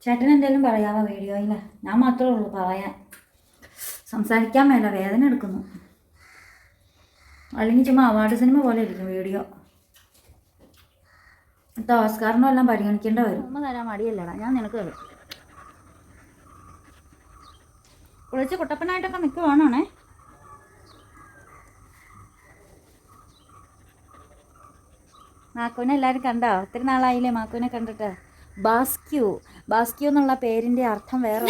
ചേട്ടൻ എന്തെങ്കിലും പറയാമോ വീഡിയോയിൽ? ഞാൻ മാത്രമേ ഉള്ളൂ പറയാൻ. സംസാരിക്കാൻ മേല, വേദന എടുക്കുന്നു. അല്ലെങ്കിൽ ചുമ്മാ അവാർഡ് സിനിമ പോലെ ഇരിക്കും വീഡിയോ. എന്നിട്ട് ഓസ്കാറിനും എല്ലാം പരിഗണിക്കേണ്ട വരും. ഉമ്മ തരാൻ മടിയല്ലടാ, ഞാൻ നിനക്ക് തരും. കുളിച്ച് കുട്ടപ്പനായിട്ടൊക്കെ നിൽക്കുവാണേ. മാക്കുവിനെ എല്ലാവരും കണ്ടോ? ഒത്തിരി നാളായില്ലേ മാക്കുവിനെ കണ്ടിട്ട്. ബാസ്ക്യൂ എന്നുള്ള പേരിന്റെ അർത്ഥം വേറെ.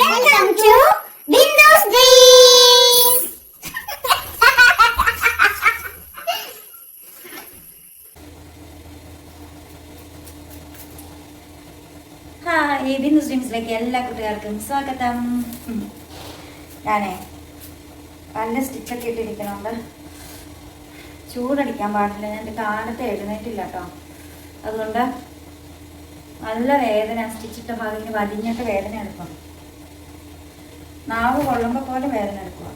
ഹായ്, ബിന്ദുസ് ഡ്രീംസിലേക്ക് എല്ലാ കൂട്ടുകാർക്കും സ്വാഗതം. ഞാനേ നല്ല സ്റ്റിച്ചൊക്കെ ഇട്ടിരിക്കണോണ്ട് ചൂടടിക്കാൻ പാടില്ല. ഞാൻ എൻ്റെ കാലത്ത് എഴുന്നേറ്റില്ല കേട്ടോ. അതുകൊണ്ട് നല്ല വേദന. സ്റ്റിച്ചിട്ട ഭാഗത്തിന് വലിഞ്ഞിട്ട് വേദന എടുക്കും. നാവ് കൊള്ളുമ്പോൾ പോലെ വേദന എടുക്കുക.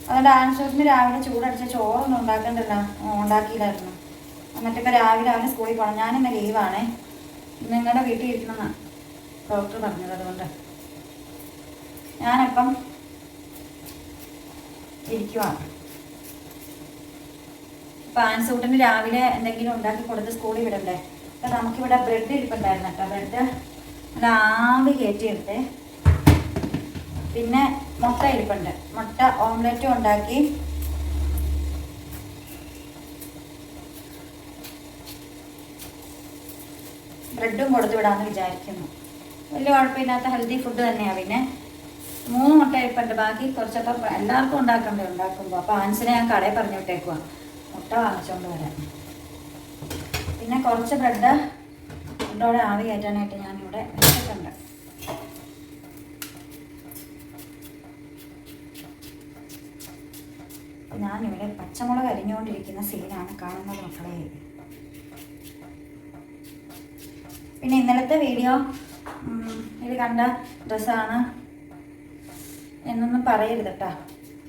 അതുകൊണ്ട് ആൻഷോസിന് രാവിലെ ചൂടടിച്ച ചോറൊന്നും ഉണ്ടാക്കിയില്ലായിരുന്നു. എന്നിട്ടിപ്പോൾ രാവിലെ അവന് സ്കൂളിൽ പോകണം. ഞാനിന്ന് ലീവാണേ. നിങ്ങളുടെ വീട്ടിൽ ഇരിക്കണമെന്നാണ് ഡോക്ടർ പറഞ്ഞത്. അതുകൊണ്ട് ഞാനപ്പം ഇരിക്കുവാണ്. പാൻസൂട്ടിന് രാവിലെ എന്തെങ്കിലും ഉണ്ടാക്കി കൊടുത്ത് സ്കൂളിൽ വിടണ്ടേ. അപ്പം നമുക്കിവിടെ ബ്രെഡ് ഇരിപ്പുണ്ടായിരുന്നു കേട്ടോ. ബ്രെഡ് നല്ല ആവി കയറ്റിയെടുത്ത്, പിന്നെ മുട്ട ഇരിപ്പുണ്ട്. മുട്ട ഓംലെറ്റും ഉണ്ടാക്കി. ബ്രെഡും കൊടുത്ത് വിടാമെന്ന് വിചാരിക്കുന്നു. വലിയ കുഴപ്പമില്ലാത്ത ഹെൽത്തി ഫുഡ് തന്നെയാണ്. പിന്നെ 3 മുട്ട ഇരിപ്പുണ്ട്. ബാക്കി കുറച്ചപ്പം എല്ലാവർക്കും ഉണ്ടാക്കുമ്പോൾ. അപ്പോൾ ആൻസിനെ ഞാൻ കടയിൽ പറഞ്ഞു വിട്ടേക്കുവാ മുട്ട വാങ്ങിച്ചുകൊണ്ട് വരാൻ. പിന്നെ കുറച്ച് ബ്രെഡ് ബ്രെഡോടെ ആവി കയറ്റാനായിട്ട് ഞാനിവിടെ വെച്ചിട്ടുണ്ട്. ഞാനിവിടെ പച്ചമുളക് അരിഞ്ഞുകൊണ്ടിരിക്കുന്ന സീനാണ് കാണുന്നത് മക്കളെ. പിന്നെ ഇന്നലത്തെ വീഡിയോ ഇത് കണ്ട ഡ്രസ്സാണ് എന്നൊന്നും പറയരുത് കേട്ടോ.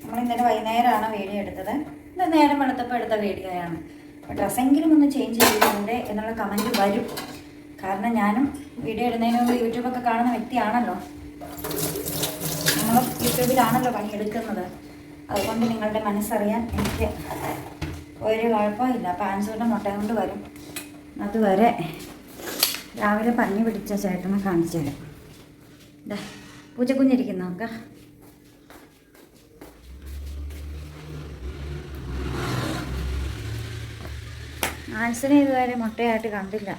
നമ്മൾ ഇന്നലെ വൈകുന്നേരമാണ് വീഡിയോ എടുത്തത്. ഇന്ന് നേരം വെളുത്തപ്പോൾ എടുത്ത വീഡിയോയാണ്. അപ്പോൾ ഡ്രസ്സെങ്കിലും ഒന്ന് ചേഞ്ച് ചെയ്തിട്ടുണ്ട് എന്നുള്ള കമൻറ്റ് വരും. കാരണം ഞാനും വീഡിയോ ഇടുന്നതിന് മുമ്പ് യൂട്യൂബൊക്കെ കാണുന്ന വ്യക്തിയാണല്ലോ. നമ്മൾ യൂട്യൂബിലാണല്ലോ പണിയെടുക്കുന്നത്. അതുകൊണ്ട് നിങ്ങളുടെ മനസ്സറിയാൻ എനിക്ക് ഒരു കുഴപ്പമില്ല. പാൻസൂടെ മുട്ട കൊണ്ട് വരും. അതുവരെ രാവിലെ പഞ്ഞി പിടിച്ച ചേട്ടനെ കാണിച്ചു തരാം. ഇതാ പൂച്ചക്കുഞ്ഞിരിക്കുന്ന നോക്കാം. ആൻസിനെ ഇതുവരെ മുട്ടയായിട്ട് കണ്ടില്ല.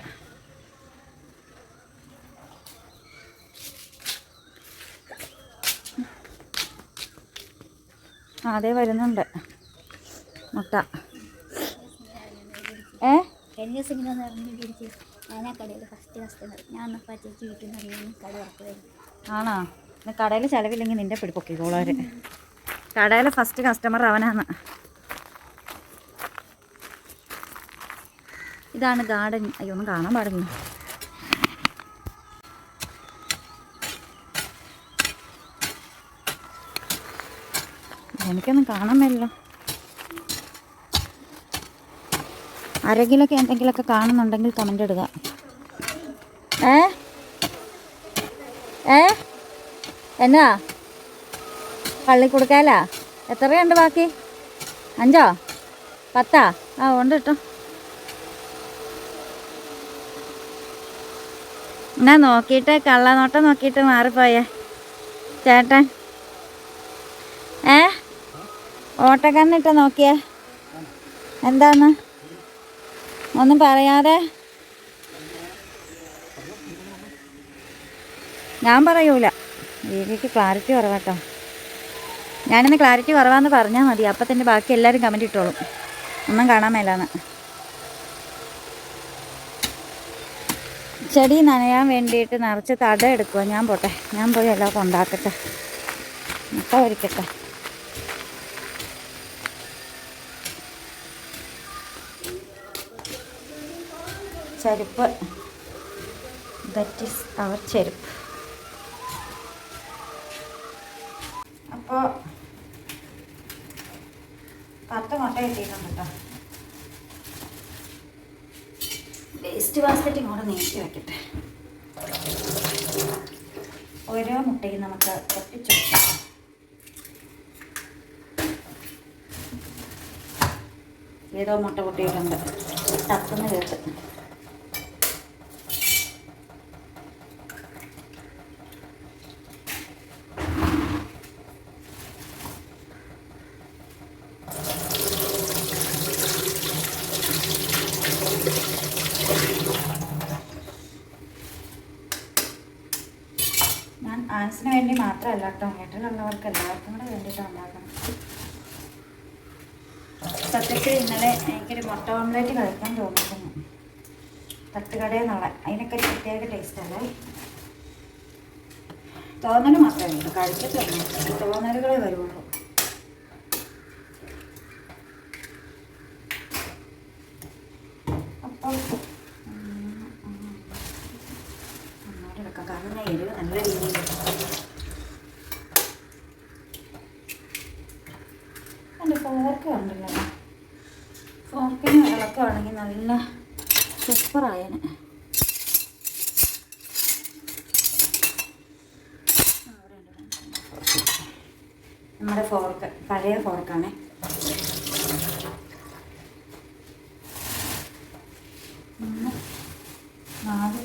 അതേ വരുന്നുണ്ട് മുട്ട. ആണോ? കടയിൽ ചിലവില്ലെങ്കിൽ നിന്റെ പിടിപ്പൊക്കിക്കോളവര്. കടയിലെ ഫസ്റ്റ് കസ്റ്റമർ അവനാണ്. ഇതാണ് ഗാർഡൻ. അയ്യോ, ഒന്നും കാണാൻ പാടില്ല. എനിക്കൊന്നും കാണാൻ പറ്റില്ല. ആരെങ്കിലൊക്കെ എന്തെങ്കിലുമൊക്കെ കാണുന്നുണ്ടെങ്കിൽ കമൻ്റ് ഇടുക. എന്നാ പള്ളി കൊടുക്കാലാ? എത്രയുണ്ട് ബാക്കി? 5 10? ആ ഉണ്ട് കേട്ടോ. എന്നാ നോക്കിയിട്ട് കള്ളനോട്ടം നോക്കിയിട്ട് മാറിപ്പോയേ ചേട്ടൻ. ഓട്ടക്കണ്ണിട്ട് നോക്കിയേ. എന്താന്ന് ഒന്നും പറയാതെ? ഞാൻ പറയൂല. എനിക്ക് ക്ലാരിറ്റി കുറവാട്ടോ. ഞാനിന്ന് ക്ലാരിറ്റി കുറവാന്ന് പറഞ്ഞാൽ മതി. അപ്പം തന്നെ ബാക്കി എല്ലാവരും കമൻറ്റ് ഇട്ടോളും ഒന്നും കാണാൻ മേലാന്ന്. ചെടി നനയാൻ വേണ്ടിയിട്ട് നിറച്ച് തട എടുക്കുക. ഞാൻ പോട്ടെ, ഞാൻ പോയി എല്ലാം ഉണ്ടാക്കട്ടെ. മുട്ട ഒരിക്കട്ടെ. ചെരുപ്പ്, ദാറ്റ് ഈസ് അവർ ചെരുപ്പ്. അപ്പോൾ 10 മുട്ട കിട്ടിയിട്ടുണ്ട് കേട്ടോ. വേസ്റ്റ് ബാസ്ക്കറ്റ് ഇങ്ങോട്ട് നീക്കി വെക്കട്ടെ. ഓരോ മുട്ടയും നമുക്ക് പൊട്ടിച്ചെടുക്കാം. ഏതോ മുട്ട പൊട്ടിയിട്ടുണ്ട്, തപ്പുന്ന കേട്ട്. ഞാൻ ആൻസിന് വേണ്ടി മാത്രമല്ല കേട്ടോ, വീട്ടിലുള്ളവർക്ക് എല്ലാവർക്കും കൂടെ വേണ്ടിയിട്ടാണ് ഉണ്ടാക്കണം. സത്യത്തിൽ ഇന്നലെ എനിക്കൊരു മുട്ട ഓംലേറ്റ് കഴിക്കാൻ തോന്നിയിരുന്നു, തട്ടുകടയിൽ നിന്നുള്ള. അതിനൊക്കെ ഒരു പ്രത്യേക ടേസ്റ്റല്ലേ. തോന്നൽ മാത്രമേ ഉള്ളൂ, കഴിക്കത്തുള്ളൂ, തോന്നലുകളേ വരുള്ളൂ. അപ്പോൾ ഒന്നോടെ എടുക്കാം, കാരണം എരിവ് നല്ല രീതിയിൽ. എൻ്റെ ഫോർക്ക് കണ്ടില്ല, ഫോർക്കിന് ഇളക്കുവാണെങ്കിൽ നല്ല സൂപ്പറായന്. നമ്മുടെ ഫോർക്ക് പഴയ ഫോർക്കാണേ. നാല്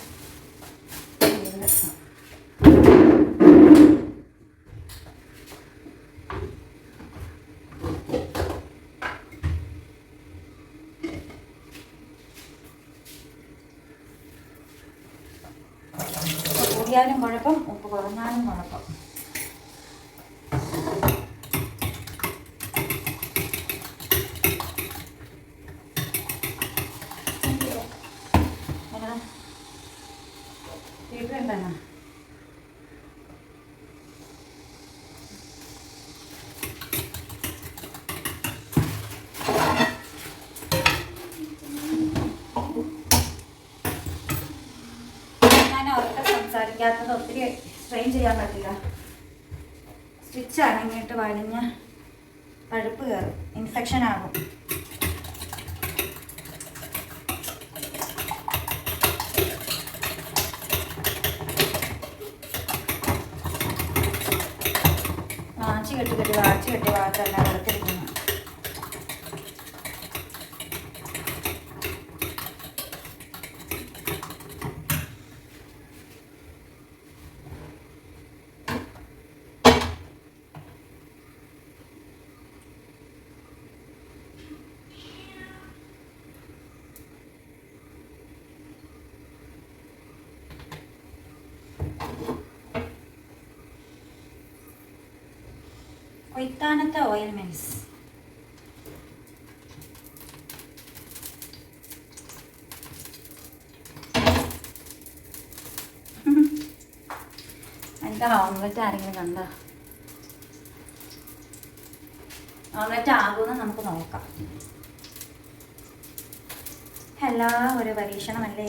കൂടിയാലും കുഴപ്പം, ഉപ്പ് കുറഞ്ഞാലും കുഴപ്പം. വീട്ടിലുണ്ടെന്നാ സംസാരിക്കാത്തത് ഒത്തിരി സ്ട്രെയിൻ ചെയ്യാൻ പറ്റില്ല. സ്റ്റിച്ച് അനങ്ങിയിട്ട് വലിഞ്ഞ് പഴുപ്പ് കയറും, ഇൻഫെക്ഷൻ ആകും. വാച്ച് കെട്ടി വാച്ചെല്ലാം എടുത്തിരിക്കുന്നു. കൊയ്ത്താനത്തെ ഓയിൽ മിൽസ്. എൻ്റെ ഓംലെറ്റ് ആരെങ്കിലും കണ്ടോ? ഓംലെറ്റ് ആകുമെന്ന് നമുക്ക് നോക്കാം. എല്ലാം ഒരു പരീക്ഷണമല്ലേ.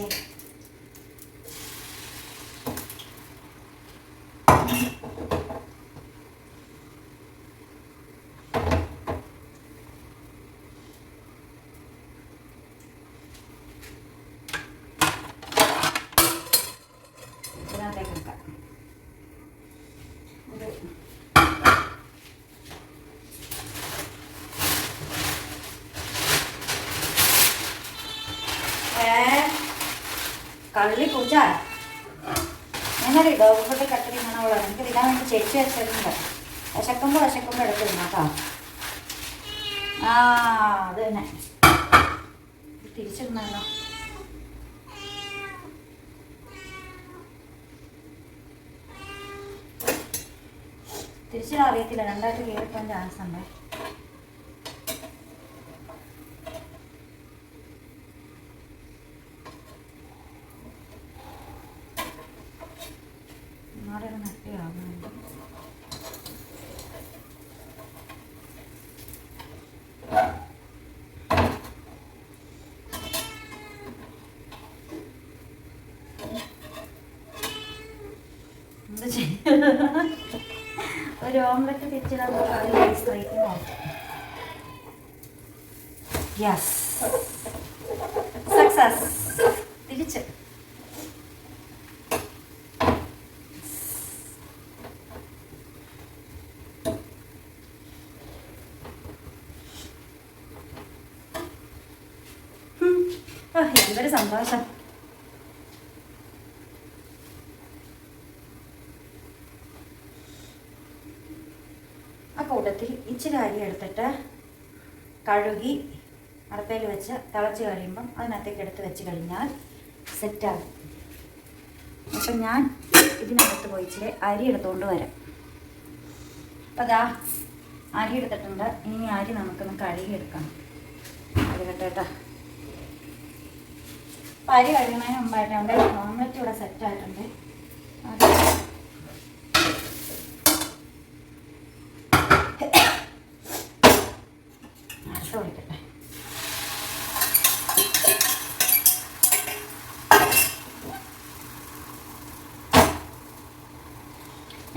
കള്ളി പൂച്ച ഞാനൊരു ഡോക്ടറുടെ കട്ടറി മണമുള്ള എനിക്ക് തിന്നാൻ വേണ്ടി ചേച്ചി വെച്ചിട്ടുണ്ട്. വിശക്കുമ്പോൾ എടുത്ത് തിന്നാട്ടോ. അത് തന്നെ തിരിച്ചിരുന്നല്ലോ. തിരിച്ചിടാൻ അറിയത്തില്ല, രണ്ടായിട്ട് കയറിപ്പോൻ ചാൻസ് ഉണ്ട്. ഒരു ഓംലെറ്റ് തിരിച്ചിടാൻ യെസ് സക്സസ്. തിരിച്ച് എന്തൊരു സന്തോഷം. ആ കൂട്ടത്തിൽ ഇച്ചിരി അരി എടുത്തിട്ട് കഴുകി അടപ്പയിൽ വെച്ച് തിളച്ച് കഴിയുമ്പം അതിനകത്തേക്ക് എടുത്ത് വെച്ച് കഴിഞ്ഞാൽ സെറ്റാകും. അപ്പം ഞാൻ ഇതിനകത്ത് പോയി ഇച്ചിരി അരി എടുത്തുകൊണ്ട് വരാം. അപ്പം അതാ അരി എടുത്തിട്ടുണ്ട്. ഇനി അരി നമുക്കൊന്ന് കഴുകിയെടുക്കണം. അരി കേട്ടോ. അപ്പം അരി കഴുകുന്നതിന് മുമ്പായിട്ട് നമ്മുടെ ഓംലെറ്റ് ഇവിടെ സെറ്റായിട്ടുണ്ട്. അത് അരച്ച് ഒഴിക്കട്ടെ.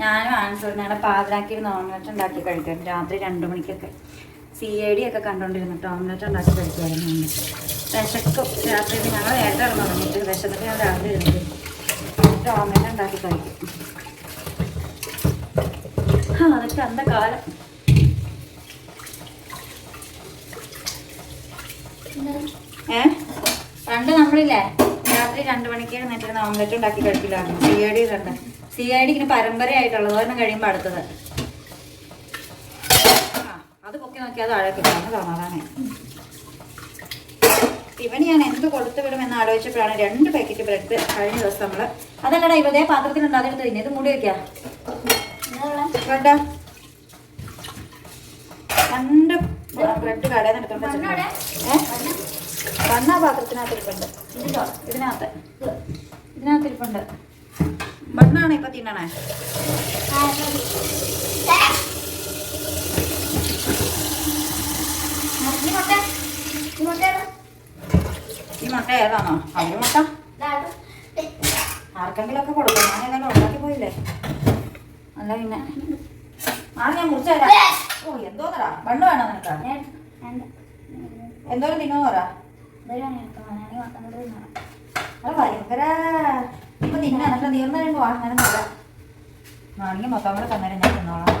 ഞാനും ആൻസറിനാണ് പാതിരാക്കിയിരുന്ന ഓംലെറ്റ് ഉണ്ടാക്കി കഴിക്കും രാത്രി 2 മണിക്കൊക്കെ. CID ഒക്കെ കണ്ടുകൊണ്ടിരുന്നിട്ട് ഓംലെറ്റ് ഉണ്ടാക്കി കഴിക്കുമായിരുന്നു. വിശക്കും രാത്രി. ഞങ്ങൾ നേരത്തെ ഇറങ്ങി തുടങ്ങിയിട്ട് വിശന്നിട്ട് ഞാൻ രാവിലെ ഇരുന്നിട്ട് ഓംലെറ്റ് ഉണ്ടാക്കി കഴിക്കും. അതൊക്കെ അന്ന കാലം. പണ്ട് നമ്മളില്ലേ രാത്രി 2 മണിക്ക് എന്നിട്ടിരുന്ന ഓംലെറ്റ് ഉണ്ടാക്കി കഴിക്കില്ലായിരുന്നു. CID ഇങ്ങനെ പരമ്പരയായിട്ടുള്ളത് ഒരെണ്ണം കഴിയുമ്പോൾ അടുത്തത്. അത് പൊക്കി നോക്കിയാൽ താഴെ കിട്ടാണ് സമാധാനം. ഇവന് ഞാൻ എന്ത് കൊടുത്തു വിടുമെന്ന് ആലോചിച്ചപ്പോഴാണ് 2 പാക്കറ്റ് ബ്രെഡ് കഴിഞ്ഞ ദിവസം നമ്മൾ അതല്ലടാ ഇവതേ പാത്രത്തിലുണ്ട്. അതെടുത്ത് തിന്നെ. ഇത് മൂടി വയ്ക്കാം. ബ്രെഡാ 2 ബ്രെഡ് കടയിൽ നിന്ന് എടുത്തോണ്ട് വണ്ണ പാത്രത്തിനകത്ത് ഇരിപ്പുണ്ട്. ഇതിനകത്ത് ഇരിപ്പുണ്ട്. ബണ്ണാണ് ഇപ്പൊ തിന്നണേ. ഈ മുട്ട ഏതാണോ? അവര് മുട്ട ആർക്കെങ്കിലും ഒക്കെ കൊടുക്കും. ഞാൻ ഏതായാലും ഉണ്ടാക്കി പോയില്ലേ. അല്ല പിന്നെ ഞാൻ മുറിച്ച് തരാം. ഓ എന്തോന്നടാ ബണ്ണ് വേണോ നിനക്ക്? എന്തോരം തിന്നോ പറ. അത് ഭയങ്കര ഇപ്പൊ തിന്നാ എന്നിട്ട് തീർന്നു കഴിയുമ്പോ അങ്ങനെ നോക്കാം. ആണെങ്കിൽ മൊത്തം കൂടെ തന്നേരം ഞാൻ തിന്നോളാം.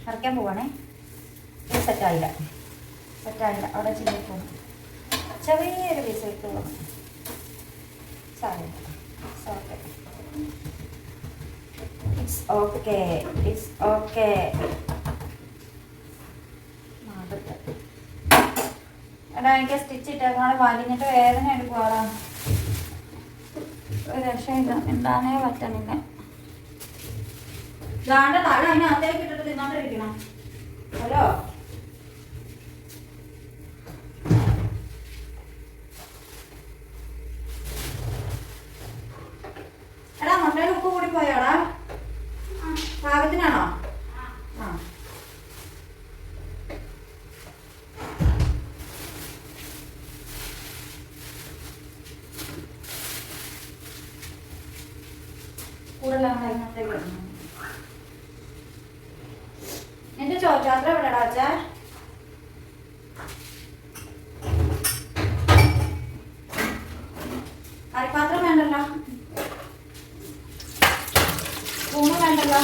അരയ്ക്കാൻ പോവാണേ. സെറ്റായില്ല. അവിടെ ചില്ലി പോകും. ചെറിയൊരു പീസ് ഇട്ട് പോകണം. It's okay. എടാ എനിക്ക് സ്റ്റിച്ച് ഇട്ടേക്കാണ് വലിഞ്ഞിട്ട് വേദന എടുക്കുവാടാ. ഒരു രക്ഷയില്ല. എന്താണേ പറ്റണില്ല. ഇതാണ്ട് തല അതിനകത്തേക്ക് ഇട്ടിട്ട് തിന്നോണ്ടിരിക്കണം. ഹലോ എടാ മുട്ടയിൽ ഉപ്പ് കൂടി പോയോടാ? പാകത്തിനാണോ? കൂടുതലാണ് അതിനകത്തേക്ക് ഇടണം. എന്റെ ചോറ്റാത്ര എവിടെടാ അച്ഛാ? കറിപ്പാത്രം വേണ്ടല്ലോ. സ്പൂണ് വേണ്ടല്ലോ.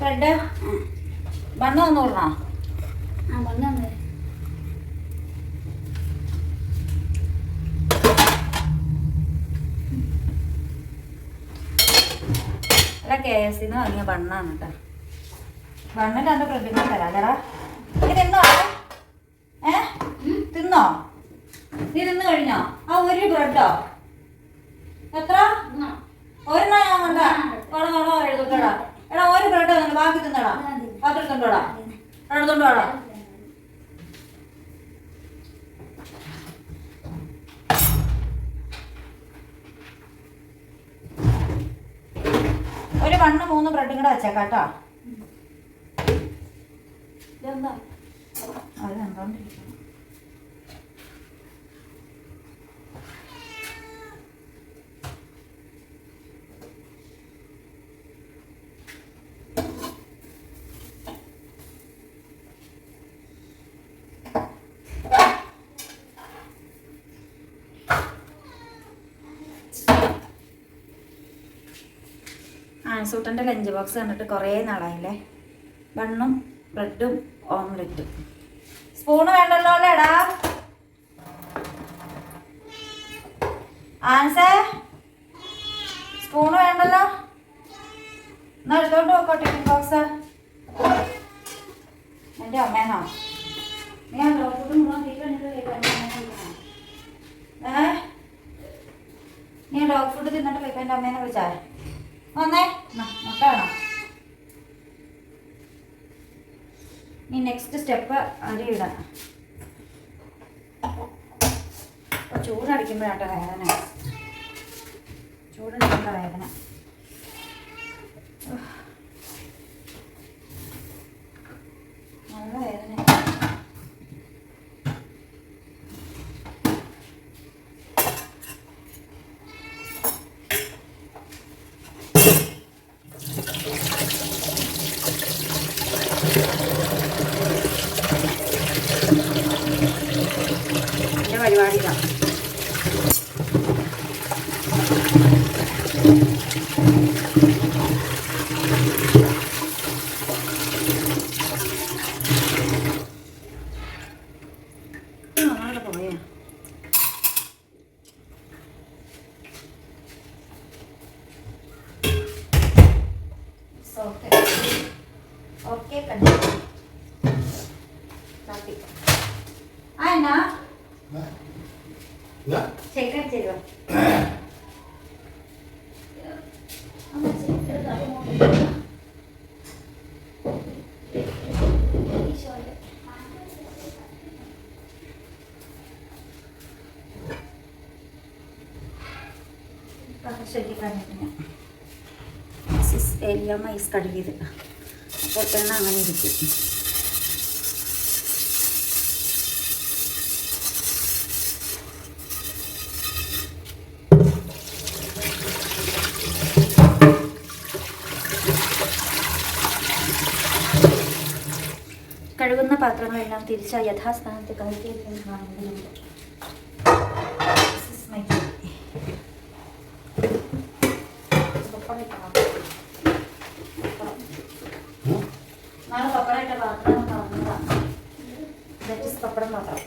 ബ്രെഡ് ബണ്ണ് തന്നു വിടണോ? അല്ല KFC വാങ്ങിയ ബണ്ണാണ് കേട്ടോ. ബണ്ണിൻ്റെ എൻ്റെ ബ്രെഡിന് തരാം ചേടാ. നീ തിന്നോ? തിന്നോ? നീ തിന്നു കഴിഞ്ഞോ? ആ ഒരു ബ്രെഡോ എത്ര? ഒരെണ്ണ ഞാൻ കണ്ട കള എഴുതൂട്ടോടാ. എടാ ഒരു ബ്രെഡ് തന്നെ ബാക്കി തിന്നടാ. പാത്രത്തുണ്ടോടാ? എടുത്തോണ്ടോടാ. ഒരു 1-3 ബ്രെഡും കൂടെ വെച്ചേക്കാട്ടോ. അത് കണ്ടോണ്ടിരിക്കണം. സൂട്ടൻ്റെ ലഞ്ച് ബോക്സ് കണ്ടിട്ട് കുറേ നാളായില്ലേ. ബണ്ണും ബ്രെഡും ഓംലെറ്റും. സ്പൂണ് വേണ്ടല്ലോ അല്ലേടാ? ആൻസേ സ്പൂണ് വേണ്ടല്ലോ. എന്നാ എടുത്തോണ്ട് പോക്കോട്ടെ ടിഫിൻ ബോക്സ്. എൻ്റെ അമ്മേനോ നീ ഡോക്ടർ നീ ഡോഗ് ഫുഡ് തിന്നിട്ട് പോയിപ്പോ എൻ്റെ അമ്മേനെ വിളിച്ചാൽ വന്നേ. മുട്ട വേണോ? നീ നെക്സ്റ്റ് സ്റ്റെപ്പ് അരി ഇടാം. ചൂടടിക്കുമ്പോഴാട്ടോ വേദന. ചൂടടിക്കുമ്പോൾ വേദന. നല്ല വേദന. പരിപാടിയിലാണ് പോയ ഓക്കെ കണ്ടു ശേഖരം തരുമോ? എല്ലാം ഐസ് കഴുകിയത് അപ്പോൾ തന്നെ അങ്ങനെ ഇരിക്കും. കഴുകുന്ന പാത്രങ്ങളെല്ലാം തിരിച്ച് യഥാസ്ഥാനത്ത് കഴുകിയിരിക്കുന്ന കാണുന്നുണ്ട്. നാളെ പപ്പടയിട്ട പാത്രം പറഞ്ഞതാണ്. പപ്പടം പാത്രം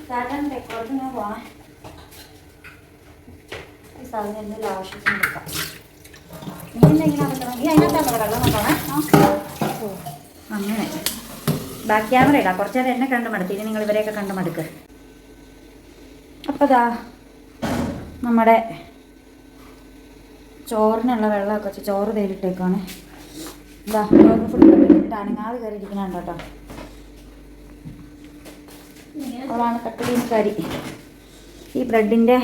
ചേട്ടൻ റെക്കോർഡിൽ ഞാൻ പോണേ. ഈ സാധനം എന്തെങ്കിലും ആവശ്യത്തിന് എടുക്കാം. നീ എന്തെങ്കിലും നടത്തണം. നീ അതിനകത്താണോ വെള്ളം നോക്കണേ? അങ്ങനെ ബാക്ക് ക്യാമറ ഇടാം. കുറച്ച് നേരം എന്നെ കണ്ടു മടുത്ത്. ഇനി നിങ്ങൾ ഇവരെയൊക്കെ കണ്ടു മടുക്ക്. അപ്പോൾ ഇതാ നമ്മുടെ ചോറിനുള്ള വെള്ളമൊക്കെ വെച്ച് ചോറ് തേലിട്ടേക്കാണ്. ഇതാ ചോറിന് ഫുഡ് ഇട്ടിട്ട് അനങ്ങാതെ കയറി ഇരിക്കണുണ്ട് കേട്ടോ. അതാണ് കട്ടിലിൻകാരി. ഈ ബ്രെഡിൻ്റെ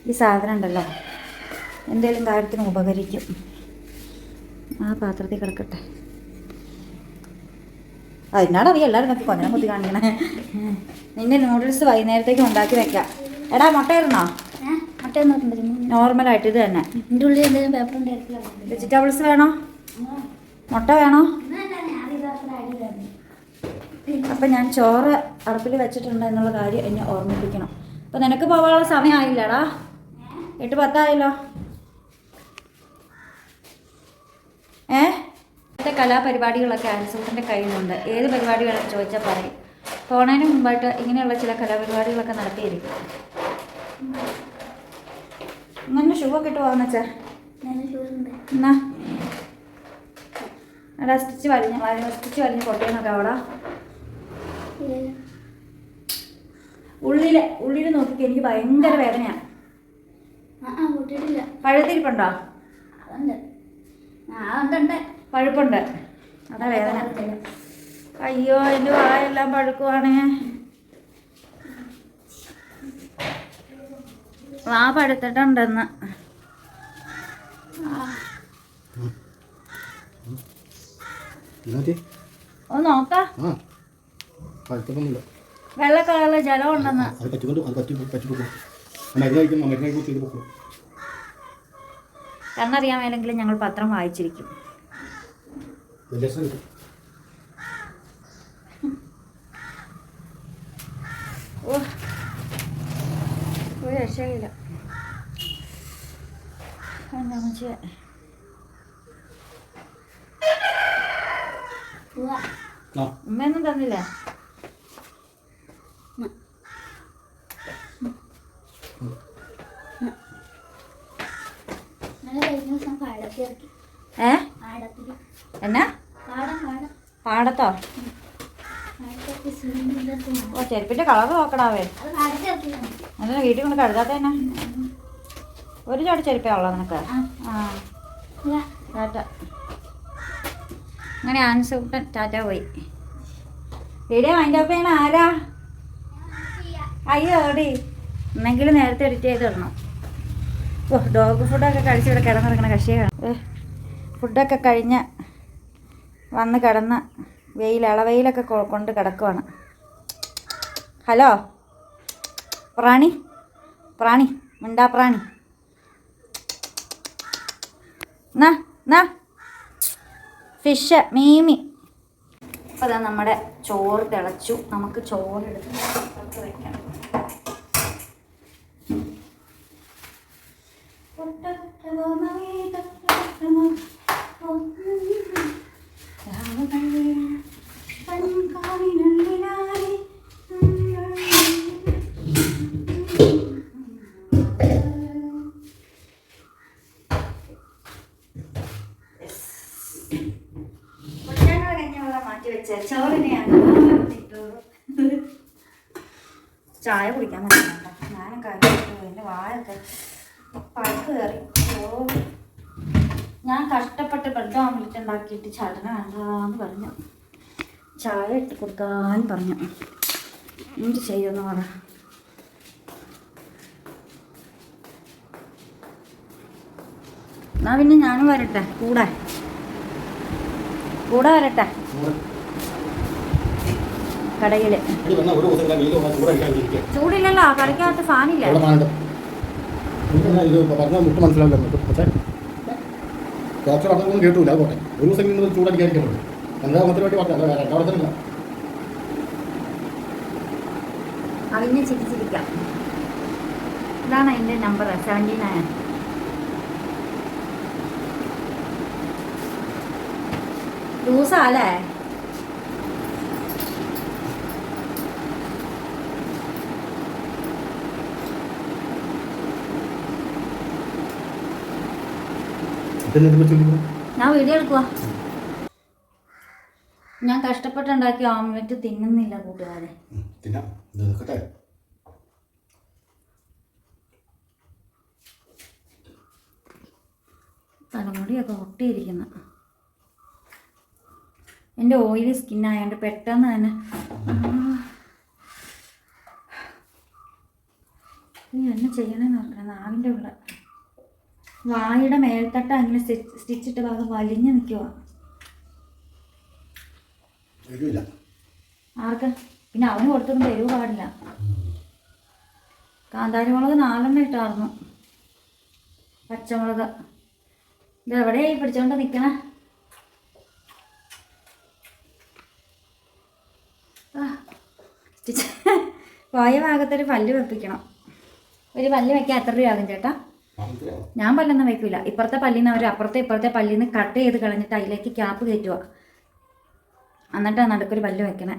ഈ സാധനം ഉണ്ടല്ലോ എന്തെങ്കിലും കാര്യത്തിന് ഉപകരിക്കും. ആ പാത്രത്തിൽ കിടക്കട്ടെ. അതിനാടറിയാം എല്ലാവരും നോക്കി കൊഞ്ഞനം കുത്തി കാണിക്കണേ. നിന്റെ നൂഡിൽസ് വൈകുന്നേരത്തേക്ക് ഉണ്ടാക്കി വെക്കാം. എടാ മുട്ടയിരുന്നോ? നോർമലായിട്ട് ഇത് തന്നെ. വെജിറ്റബിൾസ് വേണോ? മുട്ട വേണോ? അപ്പം ഞാൻ ചോറ് അടുപ്പിൽ വെച്ചിട്ടുണ്ട് എന്നുള്ള കാര്യം എന്നെ ഓർമ്മിപ്പിക്കണം. അപ്പം നിനക്ക് പോകാനുള്ള സമയമായില്ലടാ. 8:10 ഇന്നത്തെ കലാപരിപാടികളൊക്കെ ആൻസൂട്ടിൻ്റെ കയ്യിലുണ്ട്. ഏത് പരിപാടി വേണമെന്ന് ചോദിച്ചാൽ പറയും. പോണതിന് മുമ്പായിട്ട് ഇങ്ങനെയുള്ള ചില കലാപരിപാടികളൊക്കെ നടത്തിയിരിക്കും. ഇങ്ങനെ ഷൂ ഒക്കെ ഇട്ട് പോകാന്ന് വെച്ചാൽ എന്നാ എടാ സ്റ്റിച്ച് വലിഞ്ഞ് പൊട്ടിയെന്നൊക്കെ അവിടെ ഉള്ളിൽ നോക്കിക്ക്. എനിക്ക് ഭയങ്കര വേദനയാണ്. പഴുത്തിരിപ്പുണ്ടോ? പഴുപ്പുണ്ട്. അതാ വേദന. അയ്യോ എൻ്റെ വായെല്ലാം പഴുക്കുവാണേ. വാ പഴുത്തിട്ടുണ്ടെന്ന്. ഒന്ന് നോക്കാം. വെള്ള കളറിലെ ജലം ഉണ്ടെന്ന്. കണ്ണറിയാൻ മേലെങ്കിലും ഞങ്ങൾ പത്രം വായിച്ചിരിക്കും. ഒരു രക്ഷയില്ല. ഉമ്മയൊന്നും തന്നില്ല. എന്നാ പാടത്തോ? ഓ ചെരുപ്പിന്റെ കളർ നോക്കണാവേ. അല്ല വീട്ടിൽ കൊണ്ട് കഴുകാത്തേനാ? ഒരു ചോടി ചെരുപ്പേ ഉള്ളോ നിനക്ക്? ടാറ്റ. അങ്ങനെ ആൻസൂട്ടൻ ടാറ്റ പോയി. വീഡിയോ മൈൻഡ് ഓഫ് ചെയ്യണ ആരാ? അയ്യോ ഓടി. എന്നെങ്കിലും നേരത്തെ എഡിറ്റ് ചെയ്ത് ഇടണം. ഓ ഡോഗ് ഫുഡൊക്കെ കഴിച്ച് ഇവിടെ കിടന്നിറങ്ങണ കക്ഷിയാണ്. ഫുഡൊക്കെ കഴിഞ്ഞ് വന്ന് കിടന്ന് ഇളവെയിലൊക്കെ കൊണ്ട് കിടക്കുവാണ്. ഹലോ പ്രാണി, പ്രാണി മിണ്ടാ പ്രാണി. എന്നാ ഫിഷ് മീമി. അപ്പോൾ അതാ നമ്മുടെ ചോറ് തിളച്ചു. നമുക്ക് ചോറെടുത്ത് വയ്ക്കണം. ചായ കുടിക്കാൻ പറ്റില്ല. ഞാനും കഴിച്ചു. എൻ്റെ വായൊക്കെ പഴുക്ക് കയറി. ഞാൻ കഷ്ടപ്പെട്ട് ബ്രെഡ് ഓംലെറ്റ് ഉണ്ടാക്കിയിട്ട് ചേട്ടനെ വേണ്ടാന്ന് പറഞ്ഞു. ചായ ഇട്ട് കൊടുക്കാൻ പറഞ്ഞു. എന്ത് ചെയ്യുമെന്ന് പറ. എന്നാ പിന്നെ ഞാനും വരട്ടെ കൂടെ വരട്ടെ കടയില്. ചൂടില്ലല്ലോ കടയ്ക്കകത്ത് ഫാനില്ല. കേട്ടൂല പോട്ടെ. ഒരു ദിവസം ചൂടടിക്കാതിരിക്കണോ? അവിഞ്ഞ് ചിരിച്ചിരിക്കാം. ഇതാണ് അതിൻ്റെ നമ്പർ 79. ലൂസാല്ലേ? ഞാൻ വീഡിയോ എടുക്കുക. ഞാൻ കഷ്ടപ്പെട്ടുണ്ടാക്കിയ ഓംലെറ്റ് തിന്നുന്നില്ല കൂട്ടുകാരെ. തലമുടിയൊക്കെ ഒട്ടിയിരിക്കുന്നു. എൻ്റെ ഓയിലി സ്കിന്നായതുകൊണ്ട് പെട്ടെന്ന് തന്നെ എന്നെ ചെയ്യണമെന്ന് നോക്കണം. നാവിൻ്റെ ഉള്ള വായുടെ മേൽത്തട്ട അങ്ങനെ സ്റ്റിച്ചിട്ട് ഭാഗം വലിഞ്ഞു നിൽക്കുക. ആർക്ക്? പിന്നെ അവന് കൊടുത്തൊന്നും എരിവ് പാടില്ല. കാന്താരി മുളക് 4 ഇട്ടായിരുന്നു. പച്ചമുളക് ഇതെവിടെയായി പിടിച്ചോണ്ട് നിൽക്കണേ? പോയ ഭാഗത്തൊരു പല്ല് വെപ്പിക്കണം. ഒരു പല്ല് വെക്കാൻ എത്ര രൂപയാകും ചേട്ടാ? ഞാൻ പല്ലൊന്നും വെക്കില്ല. ഇപ്പുറത്തെ പല്ലിന്ന് അവർ ഇപ്പുറത്തെ പല്ലിന്ന് കട്ട് ചെയ്ത് കളഞ്ഞിട്ട് അതിലേക്ക് ക്യാപ്പ് കയറ്റുക. എന്നിട്ടാണ് നടുക്കൊരു പല്ല് വെക്കണേ.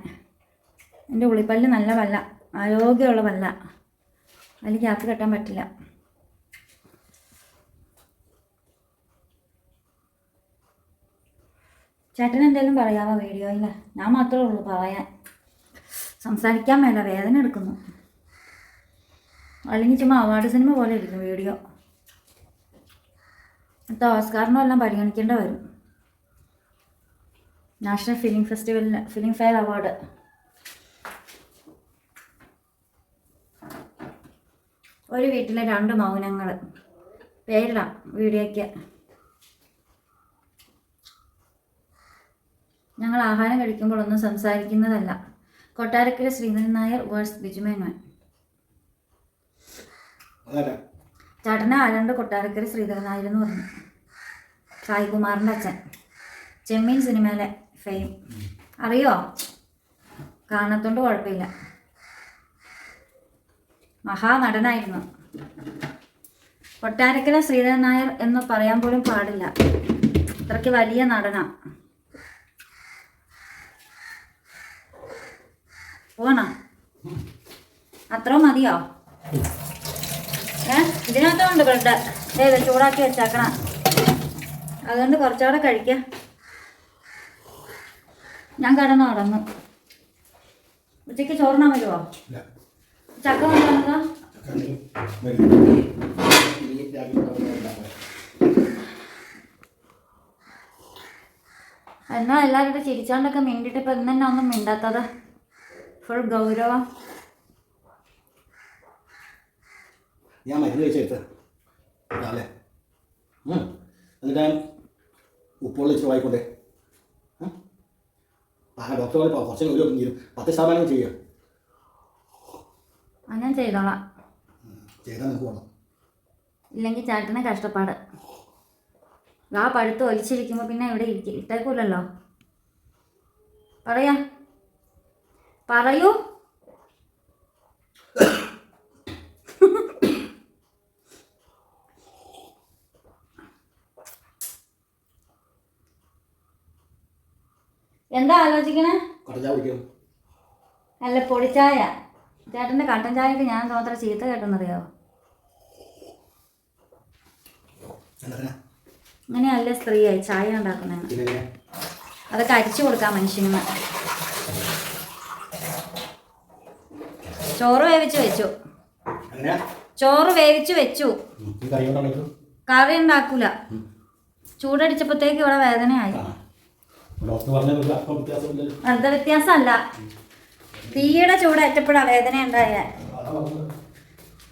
എൻ്റെ ഉള്ളിപ്പല്ല് നല്ല പല്ല, ആരോഗ്യമുള്ള പല്ല. അതിൽ ക്യാപ്പ് കെട്ടാൻ പറ്റില്ല. ചേട്ടൻ എന്തെങ്കിലും പറയാമോ വീഡിയോയിൽ? ഞാൻ മാത്രമേ ഉള്ളൂ പറയാൻ. സംസാരിക്കാൻ മേല, വേദന എടുക്കുന്നു. അല്ലെങ്കിൽ ചുമ്മാ അവാർഡ് സിനിമ പോലെ ഇരിക്കും വീഡിയോ. അടുത്ത ഓസ്കാറിനും എല്ലാം പരിഗണിക്കേണ്ട വരും. National film fair award. ഒരു വീട്ടിലെ 2 മൗനങ്ങൾ. പേരിടാം വീഡിയോയ്ക്ക്. ഞങ്ങൾ ആഹാരം കഴിക്കുമ്പോൾ ഒന്നും സംസാരിക്കുന്നതല്ല. കൊട്ടാരക്കര ശ്രീധരൻ നായർ വേഴ്സ് ബിജുമേനോൻ. ചേട്ടനെ ആരാണ്ട് കൊട്ടാരക്കര ശ്രീധരൻ നായർ എന്ന് പറഞ്ഞു. സായികുമാറിൻ്റെ അച്ഛൻ. ചെമ്മീൻ സിനിമയിലെ ഫെയിം അറിയോ? കാണത്തോണ്ട് കുഴപ്പമില്ല. മഹാനടനായിരുന്നു. കൊട്ടാരക്കര ശ്രീധരൻ നായർ എന്ന് പറയാൻ പോലും പാടില്ല, അത്രയ്ക്ക് വലിയ നടനാ. പോണോ? അത്രയും മതിയോ? ഇതിനകത്തുണ്ട് ബ്രെഡ്, ഏത് ചൂടാക്കി വെച്ചേക്കണം, അതുകൊണ്ട് കുറച്ചുകൂടെ കഴിക്കാം. ഞാൻ കിടന്നു ഉറങ്ങും. ഉച്ചയ്ക്ക് ചോറിനാൻ വരുമോ? ചക്ക കൊണ്ടുവന്നതോ? എന്നാ എല്ലാവരും ചിരിച്ചോണ്ടൊക്കെ മിണ്ടിട്ട് ഇപ്പൊ ഇന്ന് തന്നെ ഒന്നും മിണ്ടാത്തത്? ഫുൾ ഗൗരവം. ഞാൻ മരുന്ന് കഴിച്ചെടുത്ത് അല്ലേ, എന്നിട്ട് ഞാൻ ഉപ്പുള്ള ഇച്ചിരി വായിക്കൊണ്ടേ. ഡോക്ടർ പോലെ കുറച്ച് ഒരു 10% ചെയ്യുക. ഞാൻ ചെയ്തോളാം. ചെയ്താൽ നമുക്ക് പോകണം, ഇല്ലെങ്കിൽ ചേട്ടനെ കഷ്ടപ്പാട്. ആ പഴുത്ത് ഒലിച്ചിരിക്കുമ്പോൾ പിന്നെ ഇവിടെ ഇട്ടേക്കൂലല്ലോ. പറയൂ. എന്താ ആലോചിക്കണേ? അല്ല, പൊടിച്ചായ. ചേട്ടൻ്റെ കട്ടൻ ചായക്ക് ഞാൻ തോത്ര ചീത്ത കേട്ടെന്നറിയാവോ? അങ്ങനെയല്ല സ്ത്രീയായി ചായ ഉണ്ടാക്കുന്നതിന്. അതൊക്കെ അരിച്ചു കൊടുക്കാം മനുഷ്യന്. ചോറ് വേവിച്ചു വെച്ചു. കറി ഉണ്ടാക്കൂല. ചൂടടിച്ചപ്പോഴത്തേക്ക് ഇവിടെ വേദനയായി. അർദ്ധ വ്യത്യാസമല്ല, തീയുടെ ചൂടേറ്റപ്പോഴാണ് വേദന ഉണ്ടായ.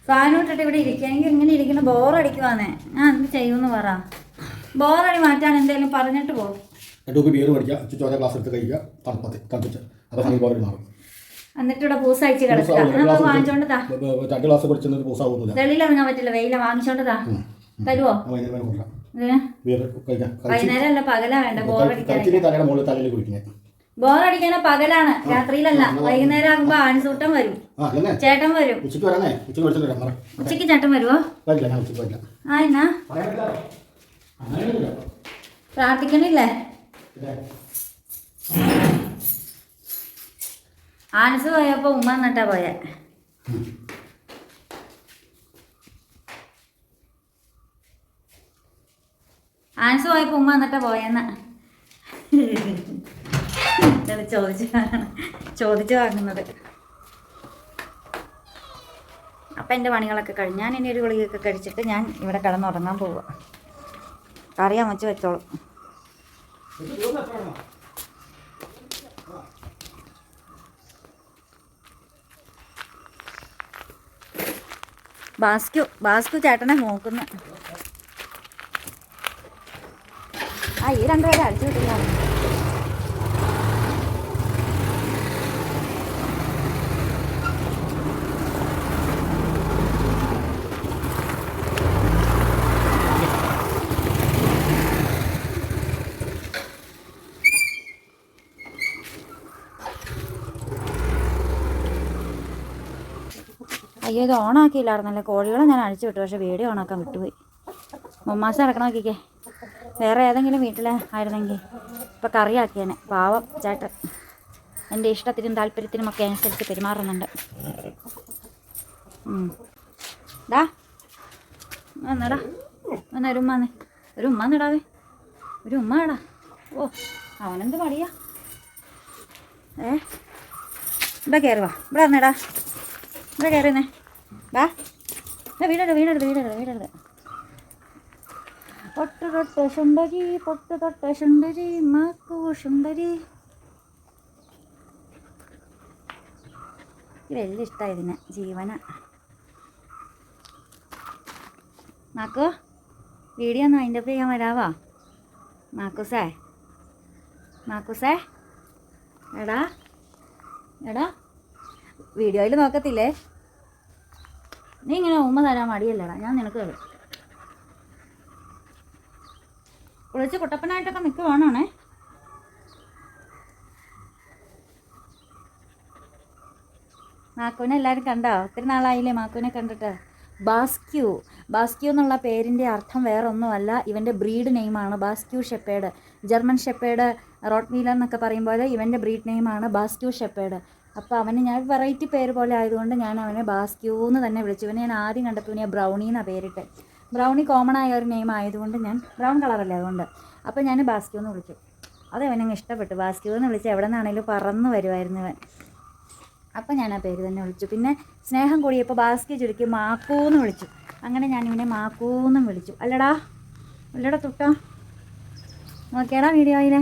ഫാൻ ഇട്ടിട്ട് ഇവിടെ ഇരിക്കുക. എനിക്ക് ഇങ്ങനെ ഇരിക്കുന്ന ബോറടിക്കുവാന്നേ. ഞാൻ എന്ത് ചെയ്യുമെന്ന് പറ. ബോറടി മാറ്റാൻ എന്തെങ്കിലും പറഞ്ഞിട്ട് പോകും. എന്നിട്ട് ഇവിടെ പൂസയച്ച് കിടക്കുക. വാങ്ങിച്ചോണ്ട് താ. വെളിയിലിറങ്ങാൻ പറ്റില്ല, വെയില. വാങ്ങിച്ചോണ്ട് താ. തരുവോ? വൈകുന്നേരം അല്ല, പകലാ വേണ്ട. ബോറടിക്കാന പകലാണ്, രാത്രിയിലല്ല. വൈകുന്നേരം ആകുമ്പോ ആൺസൂട്ടം വരും, ചേട്ടൻ വരും. ഉച്ചക്ക് ചേട്ടൻ വരുവോ? ആ, എന്നാ പ്രാർത്ഥിക്കണില്ലേ? ആൻസ് പോയപ്പോ ഉമ്മ എന്നിട്ടാ പോയെ. ആൻസ് പോയപ്പോ ഉമ്മ എന്നിട്ടാ പോയെന്ന ചോദിച്ചു വാങ്ങുന്നത്. അപ്പം എൻ്റെ പണികളൊക്കെ കഴിഞ്ഞ് ഞാൻ ഇനി ഒരു ഗുളികയൊക്കെ കഴിച്ചിട്ട് ഞാൻ ഇവിടെ കിടന്നുറങ്ങാൻ പോവുക. കറി അമ്മച്ച് വെച്ചോളും. ബാസ്കു ചേട്ടനെ നോക്കുന്നു. ഈ രണ്ടുപേരെ അടിച്ചു കിട്ടില്ല. അയ്യോ, ഇത് ഓണാക്കിയില്ലായിരുന്നല്ലേ. കോഴികളെ ഞാൻ അഴിച്ചു വിട്ടു, പക്ഷേ വീഡിയോ ഓണാക്കാൻ വിട്ടുപോയി. മൊമ്മാസ ഇറക്കണം നോക്കിക്കേ. വേറെ ഏതെങ്കിലും വീട്ടിൽ ആയിരുന്നെങ്കിൽ ഇപ്പം കറിയാക്കിയേനെ. പാവം ചേട്ടൻ എൻ്റെ ഇഷ്ടത്തിനും താല്പര്യത്തിനും ഒക്കെ അനുസരിച്ച് പെരുമാറുന്നുണ്ട്. എന്നടാ ഒരു ഉമ്മാന്നേ, ഒരു ഉമ്മാന്നിടാവേ, ഒരു ഉമ്മ ഇടാ. ഓ, അവനെന്ത് പടിയാ. ഇവിടെ കയറി വാ. ഇവിടെ വന്നേടാ, ഇവിടെ കയറിയെന്നേ. വാ, വീടരുത്. പൊട്ട് തൊട്ട് സുന്ദരി, പൊട്ട് തൊട്ട് സുന്ദരി, മാക്കു സുന്ദരി. വലിയ ഇഷ്ടമായി ഇതിന്, ജീവന. മാക്കു, വീഡിയോ ഒന്ന് വൈൻഡപ്പ് ചെയ്യാൻ വരാവാ? മാക്കൂസേ എടാ വീഡിയോയിൽ നോക്കത്തില്ലേ? നീ ഇങ്ങനെ ഉമ്മ തരാൻ മടിയല്ലടാ. ഞാൻ നിനക്ക് തരും. കുളിച്ച് കുട്ടപ്പനായിട്ടൊക്കെ നിൽക്കുവാണേ. മാക്കുവിനെ എല്ലാവരും കണ്ടോ? ഒത്തിരി നാളായില്ലേ മാക്കുവിനെ കണ്ടിട്ട്. ബാസ്ക്യൂ. ബാസ്ക്യൂ എന്നുള്ള പേരിൻ്റെ അർത്ഥം വേറെ ഒന്നുമല്ല, ഇവൻ്റെ ബ്രീഡ് നെയിമാണ് Basque shepherd. German shepherd, Rottweiler എന്നൊക്കെ പറയുമ്പോൾ ഇവൻ്റെ ബ്രീഡ് നെയിമാണ് ബാസ്ക്യൂ ഷെപ്പേഡ്. അപ്പോൾ അവന് ഞാൻ വെറൈറ്റി പേര് പോലെ ആയതുകൊണ്ട് ഞാൻ അവനെ ബാസ്ക്യൂ എന്ന് തന്നെ വിളിച്ചു. ഇവനെ ഞാൻ ആദ്യം കണ്ടപ്പോൾ ഇവനെ ബ്രൗണി എന്നാണ് പേരിട്ട്. ബ്രൗണി കോമൺ ആയ ഒരു നെയിം ആയതുകൊണ്ട് ഞാൻ, ബ്രൗൺ കളറല്ലേ അതുകൊണ്ട്, അപ്പോൾ ഞാൻ ബാസ്ക്യൂ എന്ന് വിളിച്ചു. അത് അവനങ്ങ് ഇഷ്ടപ്പെട്ടു. ബാസ്ക്യൂ എന്ന് വിളിച്ച് എവിടെ നിന്നാണെങ്കിലും പറന്ന് വരുമായിരുന്നു ഇവൻ. അപ്പം ഞാൻ ആ പേര് തന്നെ വിളിച്ചു. പിന്നെ സ്നേഹം കൂടിയപ്പോൾ ബാസ്ക്യൂ ചുരുക്കി മാക്കൂ എന്ന് വിളിച്ചു. അങ്ങനെ ഞാൻ ഇവനെ മാക്കൂ എന്നും വിളിച്ചു. അല്ലടാ തുട്ടോ, നോക്കിയാടാ വീഡിയോയിൽ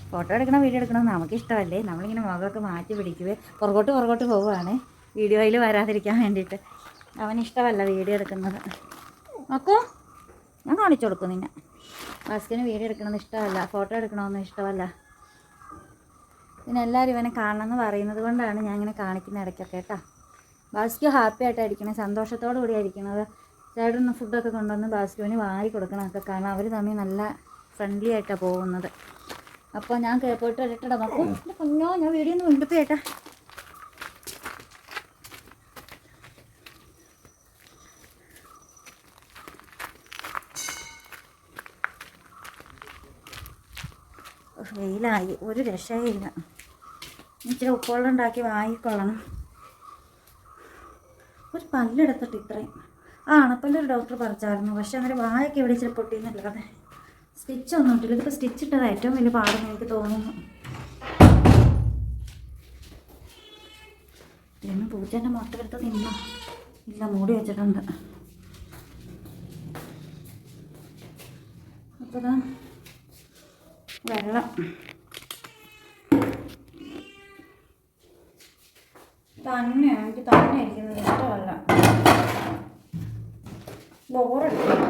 ഫോട്ടോ എടുക്കണം, വീഡിയോ എടുക്കണം നമുക്കിഷ്ടമല്ലേ. നമ്മളിങ്ങനെ മുഖമൊക്കെ മാറ്റി പിടിക്കുക, പുറകോട്ട് പോവുകയാണ് വീഡിയോയിൽ വരാതിരിക്കാൻ വേണ്ടിയിട്ട്. അവനിഷ്ടമല്ല വീഡിയോ എടുക്കുന്നത്. നോക്കൂ, ഞാൻ കാണിച്ചു കൊടുക്കും നിന്നെ. ബാസ്ക്യൂവിന് വീഡിയോ എടുക്കണമെന്ന് ഇഷ്ടമല്ല, ഫോട്ടോ എടുക്കണമെന്നും ഇഷ്ടമല്ല. പിന്നെ എല്ലാവരും ഇവനെ കാണണമെന്ന് പറയുന്നത് കൊണ്ടാണ് ഞാൻ ഇങ്ങനെ കാണിക്കുന്ന ഇടയ്ക്കൊക്കെ കേട്ടോ. ബാസ്ക്യൂ ഹാപ്പി ആയിട്ടായിരിക്കണം, സന്തോഷത്തോടു കൂടി ആയിരിക്കുന്നത്. ചേട്ടന് ഫുഡൊക്കെ കൊണ്ടുവന്ന് ബാസ്ക്യൂവിന് വാരി കൊടുക്കണമൊക്കെ, കാരണം അവർ തമ്മിൽ നല്ല ഫ്രണ്ട്ലി ആയിട്ടാണ് പോകുന്നത്. അപ്പോൾ ഞാൻ പോയിട്ട് വരട്ടെടാ. നോക്കും കുഞ്ഞോ, ഞാൻ വീഡിയോ ഒന്ന് കൊണ്ടുപോയി ചേട്ടാ. വെയിലായി, ഒരു രക്ഷയില്ല. ഇച്ചിരി ഉപ്പുവെള്ളം ഉണ്ടാക്കി വാങ്ങിക്കൊള്ളണം. ഒരു പല്ലെടുത്തിട്ട് ഇത്രയും അണപ്പല്ലൊരു ഡോക്ടർ പറിച്ചായിരുന്നു, പക്ഷെ അങ്ങനെ വായൊക്കെ എവിടെ ഇച്ചിരി പൊട്ടിയെന്നല്ലാതെ സ്റ്റിച്ചൊന്നും ഇട്ടില്ല. ഇതിപ്പോൾ സ്റ്റിച്ചിട്ടത് ഏറ്റവും വലിയ പാടെന്ന് എനിക്ക് തോന്നുന്നു. ഇന്ന് പൂച്ചേൻ്റെ മുട്ട എടുത്ത് തിന്നോ? ഇല്ല, മൂടി വെച്ചിട്ടുണ്ട്. അപ്പോൾ വെള്ളം എനിക്ക് തന്നെ ഇരിക്കുന്നത് ഇഷ്ടമല്ല, ബോറടിക്കും.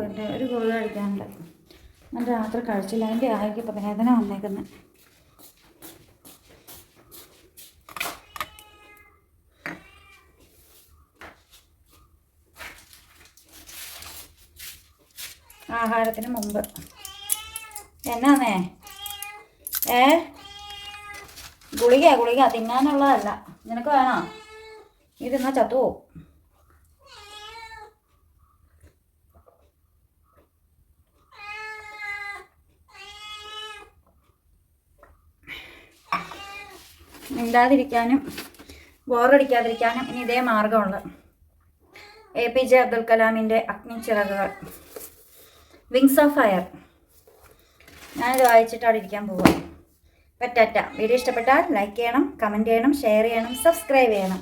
എൻ്റെ ഒരു ഗുളിക കഴിക്കാനുണ്ട്. ഞാൻ രാത്രി കഴിച്ചില്ല, അതിൻ്റെ ആയിരിക്കും വേദന വന്നേക്കുന്നത്. ആഹാരത്തിന് മുമ്പ് എന്നാന്നേ ഗുളിക തിന്നാനുള്ളതല്ല. നിനക്ക് വേണോ? നീ തിന്നാ ചത്തുവോ? മിണ്ടാതിരിക്കാനും ബോറടിക്കാതിരിക്കാനും ഇനി ഇതേ മാർഗമുണ്ട്. APJ അബ്ദുൽ കലാമിൻ്റെ അഗ്നിച്ചിറകുകൾ, വിങ്സ് ഓഫ് ഫയർ. ഞാനിത് വായിച്ചിട്ട് അവിടെ ഇരിക്കാൻ പോവാം. പറ്റാറ്റ. വീഡിയോ ഇഷ്ടപ്പെട്ടാൽ ലൈക്ക് ചെയ്യണം, കമൻറ്റ് ചെയ്യണം, ഷെയർ ചെയ്യണം, സബ്സ്ക്രൈബ് ചെയ്യണം.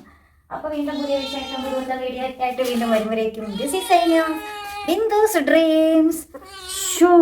അപ്പോൾ വീണ്ടും പുതിയ വിശേഷം, പുതിയ വീഡിയോ ആയിട്ട് വീണ്ടും വരുമ്പോഴേക്കും ദിസ് ഈസ് ബിന്ദുസ് ഡ്രീംസ് ഷൂ.